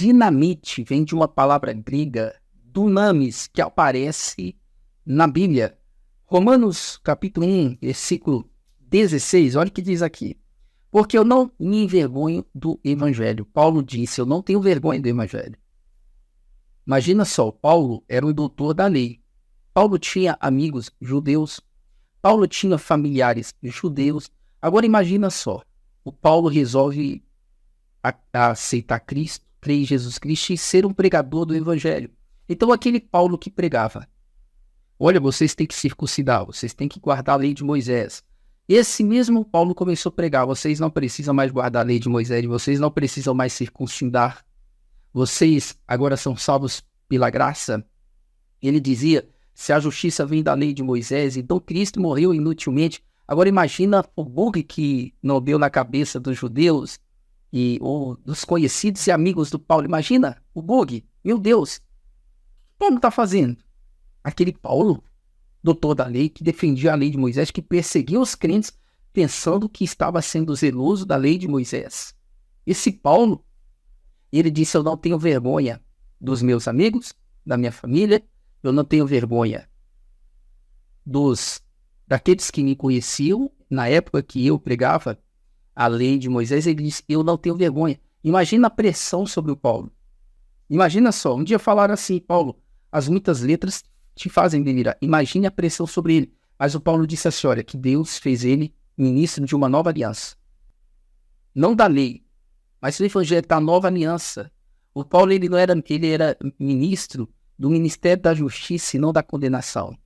dinamite vem de uma palavra grega, dunamis, que aparece na Bíblia. Romanos capítulo 1, versículo 16, olha o que diz aqui. Porque eu não me envergonho do evangelho. Paulo disse, eu não tenho vergonha do evangelho. Imagina só, Paulo era um doutor da lei. Paulo tinha amigos judeus. Paulo tinha familiares judeus. Agora imagina só, o Paulo resolve aceitar Cristo, crer em Jesus Cristo e ser um pregador do evangelho. Então aquele Paulo que pregava, olha, vocês têm que circuncidar, vocês têm que guardar a lei de Moisés. Esse mesmo Paulo começou a pregar, vocês não precisam mais guardar a lei de Moisés, vocês não precisam mais circuncidar, vocês agora são salvos pela graça. Ele dizia, se a justiça vem da lei de Moisés, então Cristo morreu inutilmente. Agora imagina o bug que não deu na cabeça dos judeus ou dos conhecidos e amigos do Paulo. Imagina o bug, meu Deus, o que Paulo está fazendo? Aquele Paulo, doutor da lei, que defendia a lei de Moisés, que perseguia os crentes, pensando que estava sendo zeloso da lei de Moisés. Esse Paulo, ele disse, eu não tenho vergonha dos meus amigos, da minha família, eu não tenho vergonha daqueles que me conheciam, na época que eu pregava a lei de Moisés. Ele disse, eu não tenho vergonha. Imagina a pressão sobre o Paulo. Imagina só, um dia falaram assim, Paulo, as muitas letras te fazem delirar. Imagine a pressão sobre ele. Mas o Paulo disse assim, olha, que Deus fez ele ministro de uma nova aliança. Não da lei, mas o evangelho da nova aliança. O Paulo, ele era ministro do ministério da justiça e não da condenação.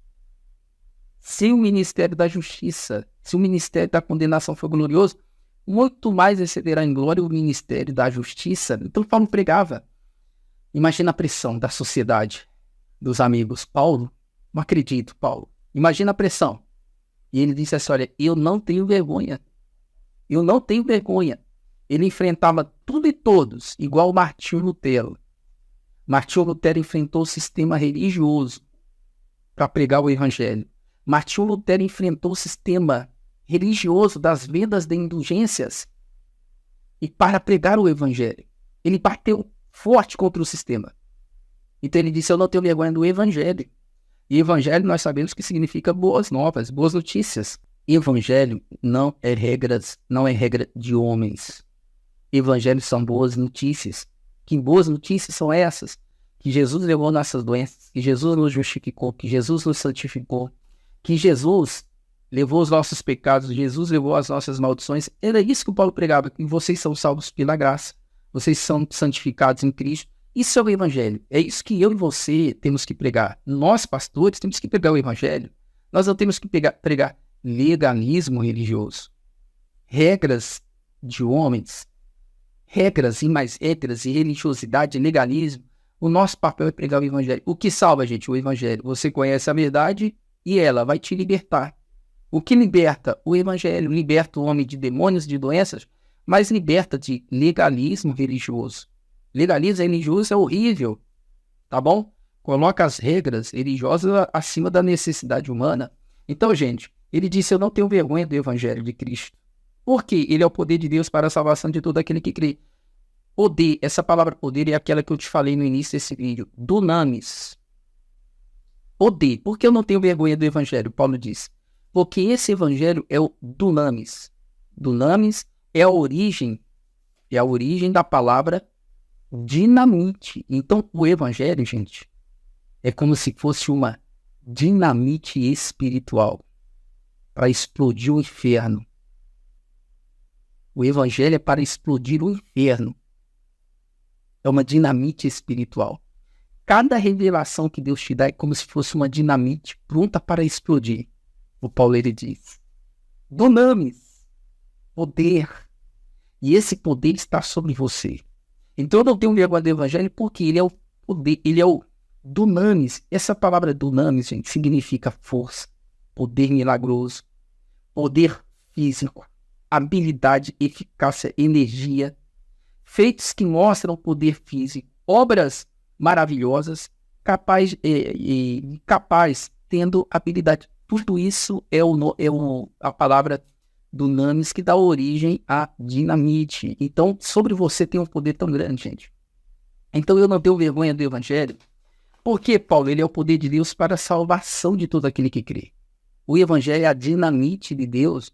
Se o ministério da justiça, se o ministério da condenação for glorioso, muito mais excederá em glória o ministério da justiça. Então Paulo pregava. Imagina a pressão da sociedade, dos amigos. Paulo, não acredito, Paulo. Imagina a pressão. E ele disse assim, olha, eu não tenho vergonha. Eu não tenho vergonha. Ele enfrentava tudo e todos, igual Martinho Lutero. Martinho Lutero enfrentou o sistema religioso para pregar o evangelho. Martinho Lutero enfrentou o sistema religioso das vendas de indulgências e para pregar o evangelho. Ele bateu forte contra o sistema. Então ele disse, eu não tenho vergonha do evangelho. E evangelho nós sabemos que significa boas novas, boas notícias. Evangelho não é regra de homens. Evangelho são boas notícias. Que boas notícias são essas? Que Jesus levou nossas doenças, que Jesus nos justificou, que Jesus nos santificou, que Jesus levou os nossos pecados, Jesus levou as nossas maldições. Era isso que o Paulo pregava, que vocês são salvos pela graça, vocês são santificados em Cristo. Isso é o evangelho. É isso que eu e você temos que pregar. Nós, pastores, temos que pregar o evangelho. Nós não temos que pregar legalismo religioso, regras de homens, regras e mais regras e religiosidade, legalismo. O nosso papel é pregar o evangelho. O que salva, gente? O evangelho. Você conhece a verdade e ela vai te libertar. O que liberta? O evangelho. Liberta o homem de demônios, de doenças, mas liberta de legalismo religioso. Legalismo religioso é horrível, tá bom? Coloca as regras religiosas acima da necessidade humana. Então, gente, ele disse, eu não tenho vergonha do evangelho de Cristo. Por quê? Ele é o poder de Deus para a salvação de todo aquele que crê. Poder, essa palavra poder é aquela que eu te falei no início desse vídeo. Dunamis. Poder. Por que eu não tenho vergonha do evangelho? Paulo diz. Porque esse evangelho é o dunamis. Dunamis é a origem da palavra dinamite. Então, o evangelho, gente, é como se fosse uma dinamite espiritual para explodir o inferno. O evangelho é para explodir o inferno. É uma dinamite espiritual. Cada revelação que Deus te dá é como se fosse uma dinamite pronta para explodir. O Paulo, ele diz. Dunamis. Poder. E esse poder está sobre você. Então eu não tenho vergonha do evangelho porque ele é o poder, ele é o dunamis. Essa palavra dunamis, gente, significa força, poder milagroso, poder físico, habilidade, eficácia, energia, feitos que mostram poder físico, obras maravilhosas, capaz, tendo habilidade. Tudo isso é a palavra dunamis que dá origem à dinamite. Então, sobre você tem um poder tão grande, gente. Então eu não tenho vergonha do evangelho. Porque, Paulo, ele é o poder de Deus para a salvação de todo aquele que crê. O evangelho é a dinamite de Deus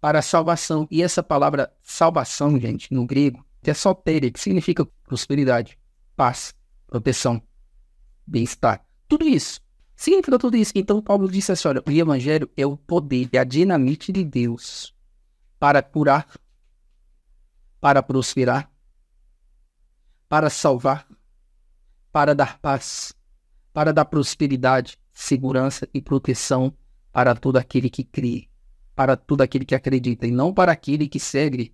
para a salvação. E essa palavra salvação, gente, no grego, é soteria, que significa prosperidade, paz, proteção, bem-estar. Tudo isso. Significa tudo isso. Então, Paulo disse assim, olha, o evangelho é o poder, é a dinamite de Deus para curar, para prosperar, para salvar, para dar paz, para dar prosperidade, segurança e proteção para todo aquele que crê, para todo aquele que acredita, e não para aquele que segue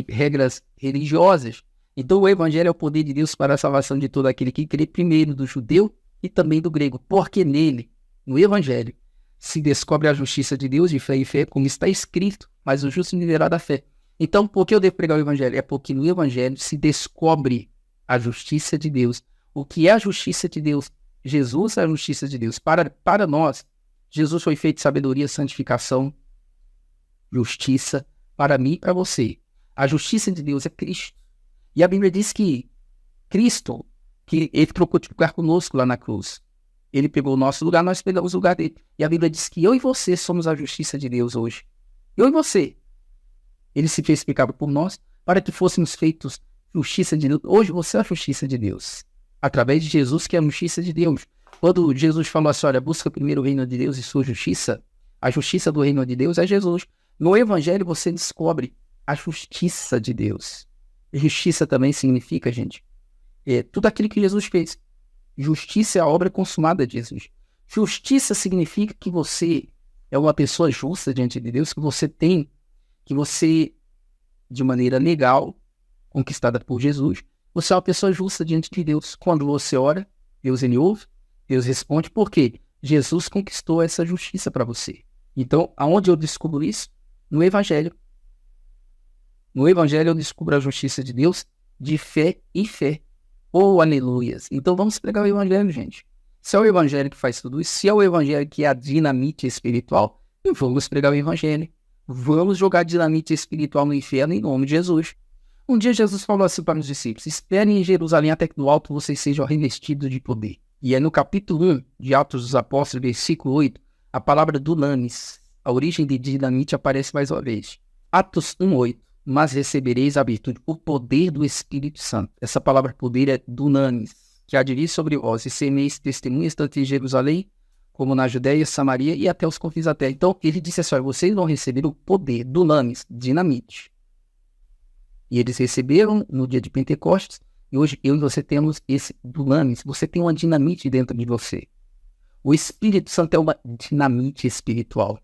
regras religiosas. Então o evangelho é o poder de Deus para a salvação de todo aquele que crê, primeiro do judeu e também do grego, porque nele, no evangelho, se descobre a justiça de Deus de fé em fé, como está escrito, mas o justo viverá da fé. Então, por que eu devo pregar o evangelho? É porque no evangelho se descobre a justiça de Deus. O que é a justiça de Deus? Jesus é a justiça de Deus. Para nós, Jesus foi feito sabedoria, santificação, justiça, para mim e para você. A justiça de Deus é Cristo. E a Bíblia diz que Cristo, que ele trocou de lugar conosco lá na cruz. Ele pegou o nosso lugar, nós pegamos o lugar dele. E a Bíblia diz que eu e você somos a justiça de Deus hoje. Eu e você. Ele se fez pecado por nós para que fôssemos feitos justiça de Deus. Hoje você é a justiça de Deus. Através de Jesus, que é a justiça de Deus. Quando Jesus falou assim, olha, busca primeiro o reino de Deus e sua justiça, a justiça do reino de Deus é Jesus. No evangelho você descobre a justiça de Deus. Justiça também significa, gente, tudo aquilo que Jesus fez. Justiça é a obra consumada de Jesus. Justiça significa que você é uma pessoa justa diante de Deus, que você, de maneira legal, conquistada por Jesus, você é uma pessoa justa diante de Deus. Quando você ora, Deus ele ouve, Deus responde, porque Jesus conquistou essa justiça para você. Então, aonde eu descubro isso? No Evangelho. No Evangelho eu descubro a justiça de Deus de fé em fé. Oh, aleluias. Então vamos pregar o Evangelho, gente. Se é o Evangelho que faz tudo isso, se é o Evangelho que é a dinamite espiritual, vamos pregar o Evangelho. Vamos jogar dinamite espiritual no inferno em nome de Jesus. Um dia Jesus falou assim para os discípulos, esperem em Jerusalém até que do alto vocês sejam revestidos de poder. E é no capítulo 1 de Atos dos Apóstolos, versículo 8, a palavra dunamis, a origem de dinamite, aparece mais uma vez. Atos 1:8, mas recebereis a virtude, o poder do Espírito Santo. Essa palavra poder é dunamis, que há de vir sobre vós, e semeis testemunhas tanto em Jerusalém, como na Judéia, Samaria e até os confins da terra. Então, ele disse assim, vocês vão receber o poder, dunamis, dinamite. E eles receberam no dia de Pentecostes, e hoje eu e você temos esse dunamis. Você tem uma dinamite dentro de você. O Espírito Santo é uma dinamite espiritual.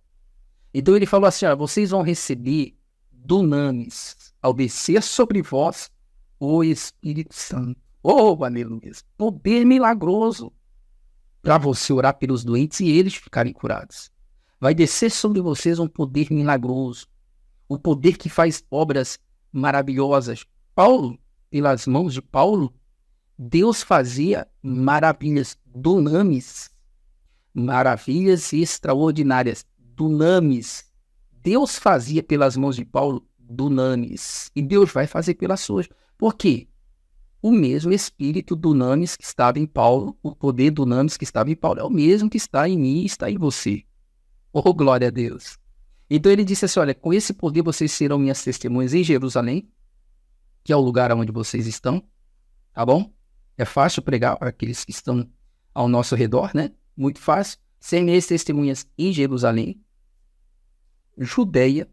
Então ele falou assim, vocês vão receber dunamis ao descer sobre vós o Espírito Santo. Oh, aleluia! Poder milagroso para você orar pelos doentes e eles ficarem curados. Vai descer sobre vocês um poder milagroso. O poder que faz obras maravilhosas. Paulo, pelas mãos de Paulo, Deus fazia maravilhas, dunamis, maravilhas extraordinárias, dunamis. Deus fazia pelas mãos de Paulo dunamis, e Deus vai fazer pelas suas. Por quê? O mesmo espírito dunamis que estava em Paulo, o poder dunamis que estava em Paulo, é o mesmo que está em mim e está em você. Oh, glória a Deus! Então ele disse assim, olha, com esse poder vocês serão minhas testemunhas em Jerusalém, que é o lugar onde vocês estão, tá bom? É fácil pregar para aqueles que estão ao nosso redor, né? Muito fácil. Ser minhas testemunhas em Jerusalém, Judeia,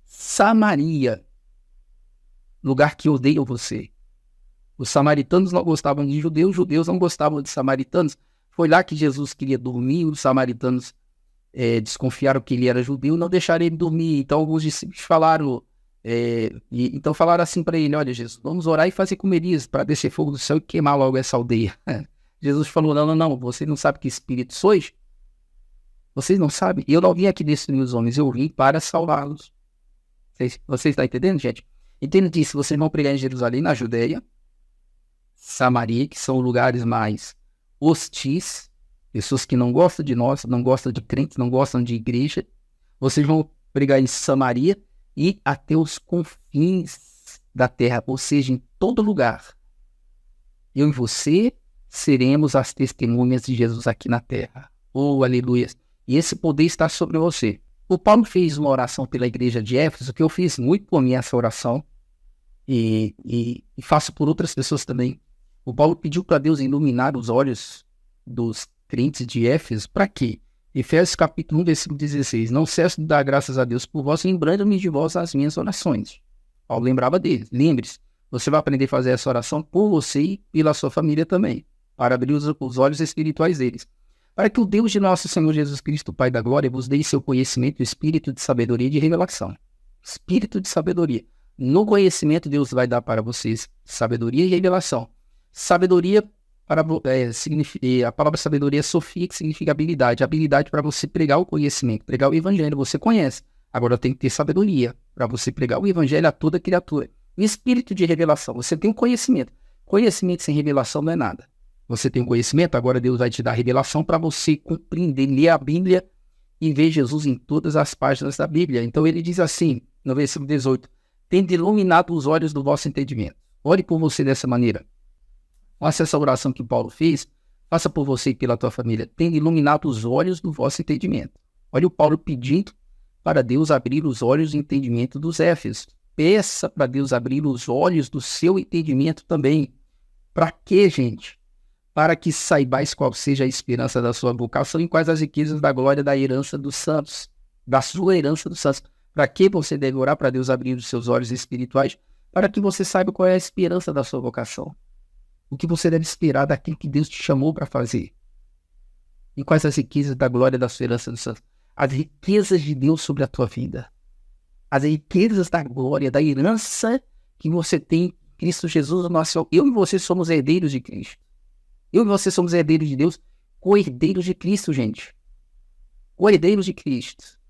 Samaria, lugar que odeia você. Os samaritanos não gostavam de judeus, os judeus não gostavam de samaritanos. Foi lá que Jesus queria dormir, os samaritanos desconfiaram que ele era judeu, não deixaram ele dormir. Então alguns discípulos falaram, então falaram assim para ele, olha Jesus, vamos orar e fazer comerias para descer fogo do céu e queimar logo essa aldeia. Jesus falou, não, vocês não sabem que espírito sois? Vocês não sabem? Eu não vim aqui destruir os homens, eu vim para salvá-los. Vocês estão entendendo, gente? Então ele disse, vocês vão pregar em Jerusalém, na Judéia, Samaria, que são lugares mais hostis, pessoas que não gostam de nós, não gostam de crentes, não gostam de igreja. Vocês vão pregar em Samaria e até os confins da terra, ou seja, em todo lugar. Eu e você seremos as testemunhas de Jesus aqui na terra. Oh, aleluia. E esse poder está sobre você. O Paulo fez uma oração pela igreja de Éfeso, que eu fiz muito por mim essa oração, e faço por outras pessoas também. O Paulo pediu para Deus iluminar os olhos dos crentes de Éfeso. Para quê? Efésios capítulo 1, versículo 16. Não cesso de dar graças a Deus por vós, lembrando-me de vós as minhas orações. Paulo lembrava deles. Lembre-se, você vai aprender a fazer essa oração por você e pela sua família também, para abrir os olhos espirituais deles. Para que o Deus de nosso Senhor Jesus Cristo, Pai da Glória, vos dê seu conhecimento, espírito de sabedoria e de revelação. Espírito de sabedoria. No conhecimento, Deus vai dar para vocês sabedoria e revelação. Sabedoria, a palavra sabedoria é sofia, que significa habilidade. Habilidade para você pregar o conhecimento, pregar o evangelho, você conhece. Agora tem que ter sabedoria para você pregar o evangelho a toda criatura. O espírito de revelação, você tem um conhecimento. Conhecimento sem revelação não é nada. Você tem um conhecimento, agora Deus vai te dar revelação para você compreender, ler a Bíblia e ver Jesus em todas as páginas da Bíblia. Então ele diz assim, no versículo 18, tende iluminado os olhos do vosso entendimento. Ore por você dessa maneira. Faça essa oração que Paulo fez, faça por você e pela tua família. Tende iluminado os olhos do vosso entendimento. Olha o Paulo pedindo para Deus abrir os olhos do entendimento dos Éfesos. Peça para Deus abrir os olhos do seu entendimento também. Para quê, gente? Para que saibais qual seja a esperança da sua vocação e quais as riquezas da glória da herança dos santos, da sua herança dos santos. Para que você deve orar para Deus abrir os seus olhos espirituais? Para que você saiba qual é a esperança da sua vocação. O que você deve esperar daquilo que Deus te chamou para fazer. E quais as riquezas da glória da sua herança dos santos. As riquezas de Deus sobre a tua vida. As riquezas da glória, da herança que você tem em Cristo Jesus. Eu e você somos herdeiros de Cristo. Eu e você somos herdeiros de Deus, co-herdeiros de Cristo, gente. Co-herdeiros de Cristo.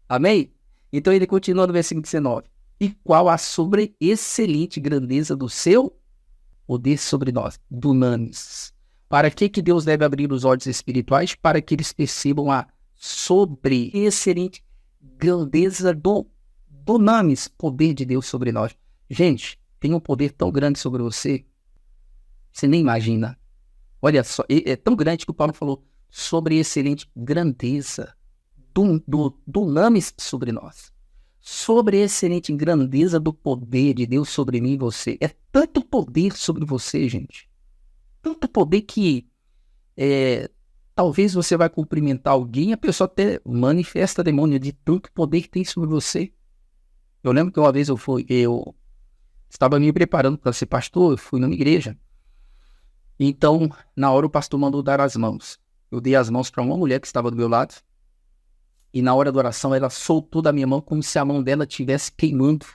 Amém? Então ele continua no versículo 19. E qual a sobre-excelente grandeza do seu poder sobre nós, dunamis. Para que Deus deve abrir os olhos espirituais? Para que eles percebam a sobre-excelente grandeza do dunamis, poder de Deus sobre nós. Gente, tem um poder tão grande sobre você, você nem imagina. Olha só, é tão grande que o Paulo falou sobre excelente grandeza do dunamis sobre nós. Sobre a excelente grandeza do poder de Deus sobre mim e você. É tanto poder sobre você, gente. Tanto poder que talvez você vai cumprimentar alguém e a pessoa até manifesta demônio de tanto poder que tem sobre você. Eu lembro que uma vez eu estava me preparando para ser pastor, eu fui numa igreja. Então, na hora o pastor mandou dar as mãos. Eu dei as mãos para uma mulher que estava do meu lado. E na hora da oração, ela soltou da minha mão como se a mão dela estivesse queimando.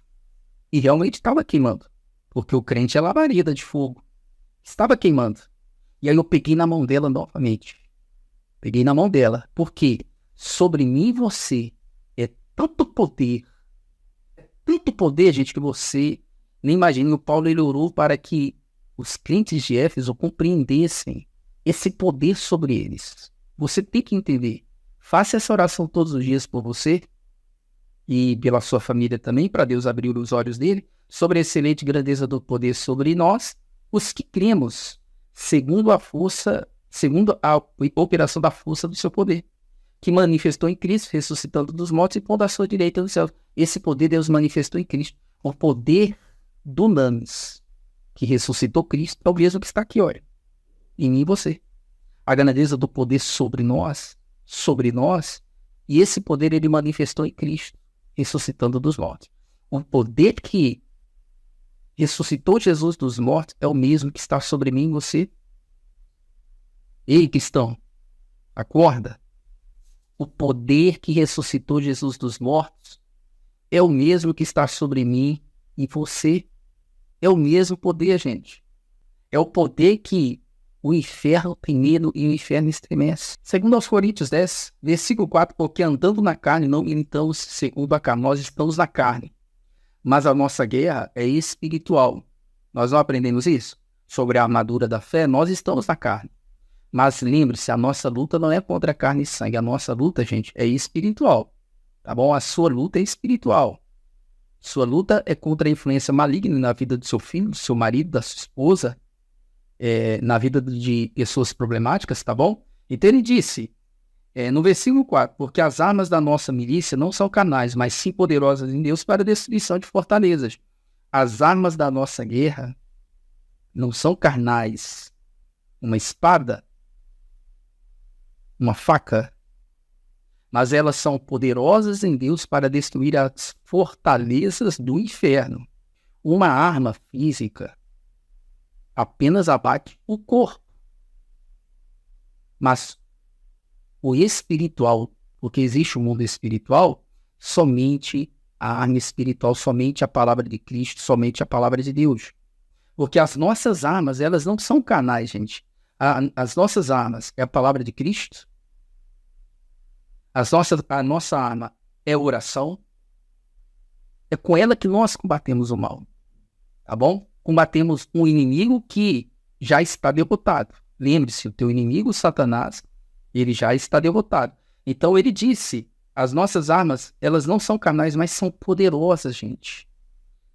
E realmente estava queimando. Porque o crente é labareda de fogo. Estava queimando. E aí eu peguei na mão dela novamente. Peguei na mão dela. Porque sobre mim e você é tanto poder. É tanto poder, gente, que você nem imagina. O Paulo, ele orou para que os crentes de Éfeso compreendessem esse poder sobre eles. Você tem que entender. Faça essa oração todos os dias por você e pela sua família também, para Deus abrir os olhos dele, sobre a excelente grandeza do poder sobre nós, os que cremos, segundo a operação da força do seu poder, que manifestou em Cristo, ressuscitando dos mortos e pondo à sua direita no céu. Esse poder Deus manifestou em Cristo. O poder dunamis, que ressuscitou Cristo, é o mesmo que está aqui, olha, em mim e você. A grandeza do poder sobre nós, e esse poder ele manifestou em Cristo, ressuscitando dos mortos. O poder que ressuscitou Jesus dos mortos é o mesmo que está sobre mim e você. Ei, cristão, acorda. O poder que ressuscitou Jesus dos mortos é o mesmo que está sobre mim e você. É o mesmo poder, gente. É o poder que o inferno tem medo e o inferno estremece. Segundo aos Coríntios 10, versículo 4, porque andando na carne não militamos segundo a carne, nós estamos na carne. Mas a nossa guerra é espiritual. Nós não aprendemos isso? Sobre a armadura da fé, nós estamos na carne. Mas lembre-se, a nossa luta não é contra carne e sangue. A nossa luta, gente, é espiritual. Tá bom? A sua luta é espiritual. Sua luta é contra a influência maligna na vida do seu filho, do seu marido, da sua esposa, na vida de pessoas problemáticas, tá bom? Então ele disse, no versículo 4, porque as armas da nossa milícia não são carnais, mas sim poderosas em Deus para a destruição de fortalezas. As armas da nossa guerra não são carnais. Uma espada, uma faca, mas elas são poderosas em Deus para destruir as fortalezas do inferno. Uma arma física apenas abate o corpo, mas o espiritual, porque existe um mundo espiritual, somente a arma espiritual, somente a palavra de Cristo, somente a palavra de Deus. Porque as nossas armas, elas não são carnais, gente. As nossas armas é a palavra de Cristo. A nossa arma é oração. É com ela que nós combatemos o mal. Tá bom? Combatemos um inimigo que já está derrotado. Lembre-se, o teu inimigo, Satanás, ele já está derrotado. Então ele disse, as nossas armas, elas não são carnais, mas são poderosas, gente.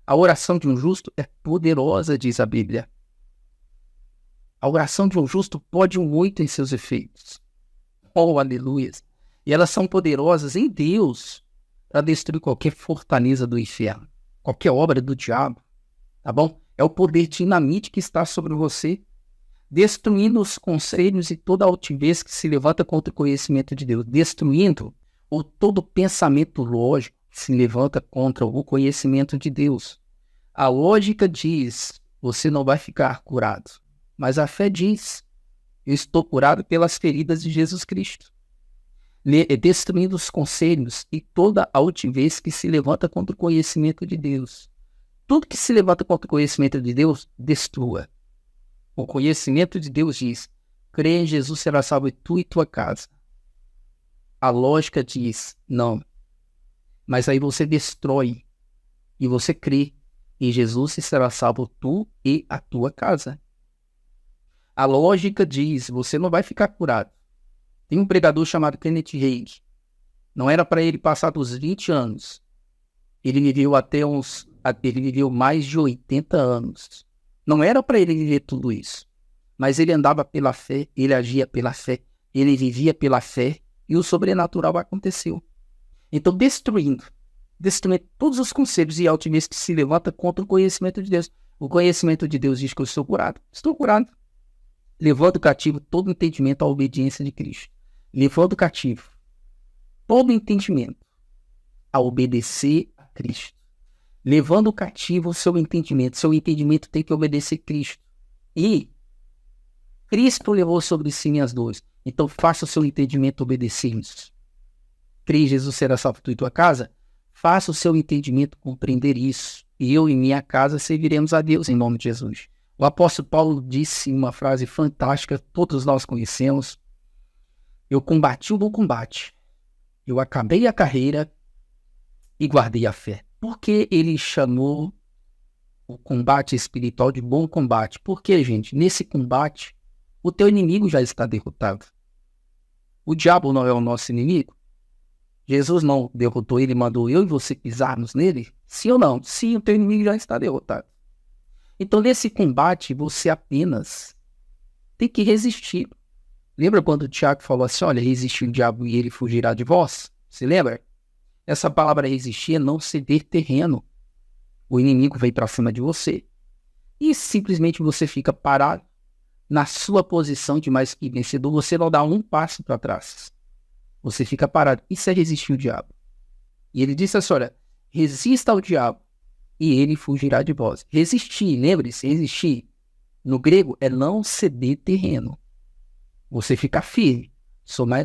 A oração de um justo é poderosa, diz a Bíblia. A oração de um justo pode muito em seus efeitos. Oh, aleluia! E elas são poderosas em Deus para destruir qualquer fortaleza do inferno, qualquer obra do diabo, tá bom? É o poder dinamite que está sobre você, destruindo os conselhos e toda altivez que se levanta contra o conhecimento de Deus, destruindo todo pensamento lógico que se levanta contra o conhecimento de Deus. A lógica diz, você não vai ficar curado, mas a fé diz, eu estou curado pelas feridas de Jesus Cristo. Destruindo os conselhos e toda altivez que se levanta contra o conhecimento de Deus. Tudo que se levanta contra o conhecimento de Deus, destrua. O conhecimento de Deus diz, crê em Jesus, será salvo tu e tua casa. A lógica diz, não. Mas aí você destrói e você crê em Jesus e será salvo tu e a tua casa. A lógica diz, você não vai ficar curado. Tem um pregador chamado Kenneth Hagin. Não era para ele passar dos 20 anos. Ele viveu mais de 80 anos. Não era para ele viver tudo isso. Mas ele andava pela fé, ele agia pela fé, ele vivia pela fé e o sobrenatural aconteceu. Então, destruindo todos os conselhos e altivez que se levanta contra o conhecimento de Deus. O conhecimento de Deus diz que eu estou curado. Estou curado. Levando cativo todo entendimento à obediência de Cristo. Levando cativo todo entendimento a obedecer a Cristo. Levando cativo o seu entendimento. Seu entendimento tem que obedecer a Cristo. E Cristo levou sobre si minhas dores. Então faça o seu entendimento obedecer isso. Crê em Jesus, será salvo tu e tua casa. Faça o seu entendimento compreender isso. E eu e minha casa serviremos a Deus em nome de Jesus. O apóstolo Paulo disse uma frase fantástica, todos nós conhecemos. Eu combati o bom combate. Eu acabei a carreira e guardei a fé. Por que ele chamou o combate espiritual de bom combate? Porque, gente, nesse combate, o teu inimigo já está derrotado. O diabo não é o nosso inimigo? Jesus não derrotou ele, mandou eu e você pisarmos nele? Sim ou não? Sim, o teu inimigo já está derrotado. Então, nesse combate, você apenas tem que resistir. Lembra quando o Tiago falou assim, olha, resistir o diabo e ele fugirá de vós? Você lembra? Essa palavra resistir é não ceder terreno. O inimigo vem para cima de você e simplesmente você fica parado na sua posição de mais que vencedor. Você não dá um passo para trás. Você fica parado. Isso é resistir o diabo. E ele disse assim, olha, resista ao diabo e ele fugirá de vós. Resistir, lembre-se, resistir no grego é não ceder terreno. Você fica firme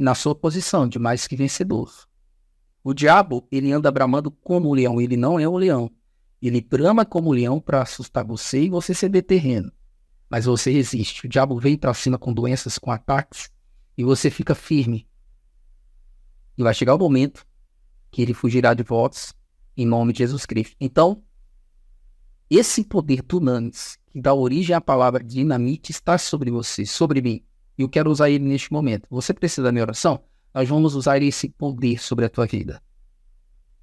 na sua posição de mais que vencedor. O diabo, ele anda bramando como um leão, ele não é um leão. Ele brama como um leão para assustar você e você ceder terreno. Mas você resiste. O diabo vem para cima com doenças, com ataques, e você fica firme. E vai chegar o momento que ele fugirá de vós em nome de Jesus Cristo. Então, esse poder dunamis, que dá origem à palavra dinamite, está sobre você, sobre mim. E eu quero usar ele neste momento. Você precisa da minha oração? Nós vamos usar esse poder sobre a tua vida.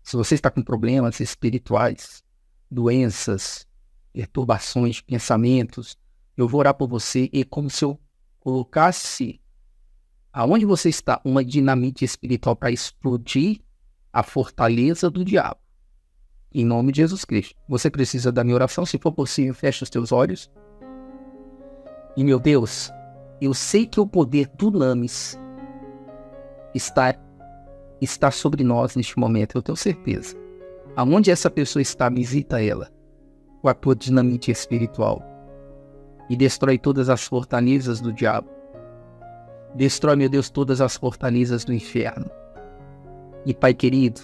Se você está com problemas espirituais, doenças, perturbações, pensamentos, eu vou orar por você e como se eu colocasse aonde você está uma dinamite espiritual para explodir a fortaleza do diabo. Em nome de Jesus Cristo. Você precisa da minha oração. Se for possível, feche os teus olhos. E meu Deus, eu sei que o poder do Lames está sobre nós neste momento. Eu tenho certeza. Aonde essa pessoa está, visita ela com a tua dinamite espiritual. E destrói todas as fortalezas do diabo. Destrói, meu Deus, todas as fortalezas do inferno. E Pai querido,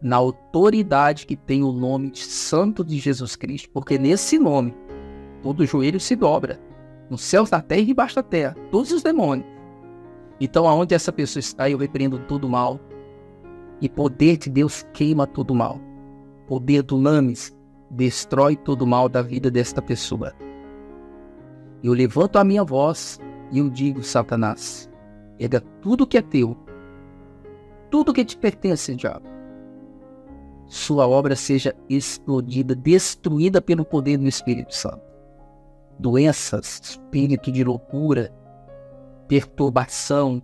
na autoridade que tem o nome santo de Jesus Cristo, porque nesse nome, todo joelho se dobra, nos céus, na terra e debaixo da terra, todos os demônios. Então, aonde essa pessoa está, eu repreendo todo mal, e poder de Deus queima todo mal. Poder do Lames destrói todo mal da vida desta pessoa. Eu levanto a minha voz e eu digo, Satanás, pega tudo que é teu, tudo que te pertence, diabo. Sua obra seja explodida, destruída pelo poder do Espírito Santo. Doenças, espírito de loucura, perturbação,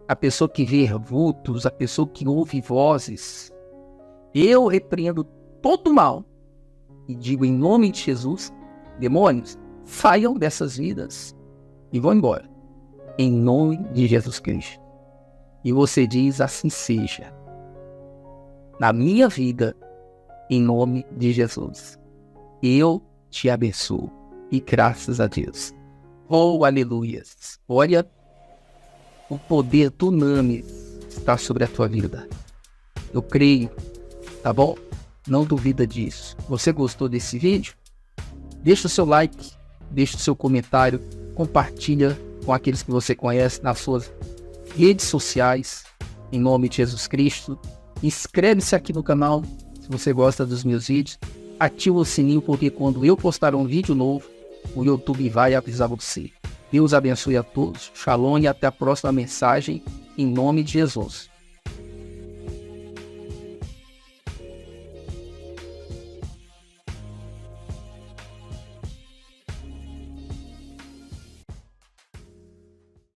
a pessoa que vê vultos, a pessoa que ouve vozes. Eu repreendo todo mal e digo em nome de Jesus, demônios, saiam dessas vidas e vão embora. Em nome de Jesus Cristo. E você diz, assim seja. Na minha vida, em nome de Jesus. Eu te abençoo. E graças a Deus. Oh, aleluias. Olha, o poder do Lames está sobre a tua vida. Eu creio, tá bom? Não duvida disso. Você gostou desse vídeo? Deixa o seu like, deixa o seu comentário, compartilha com aqueles que você conhece nas suas redes sociais, em nome de Jesus Cristo. Inscreve-se aqui no canal, se você gosta dos meus vídeos. Ativa o sininho, porque quando eu postar um vídeo novo, o YouTube vai avisar você. Deus abençoe a todos. Shalom e até a próxima mensagem, em nome de Jesus.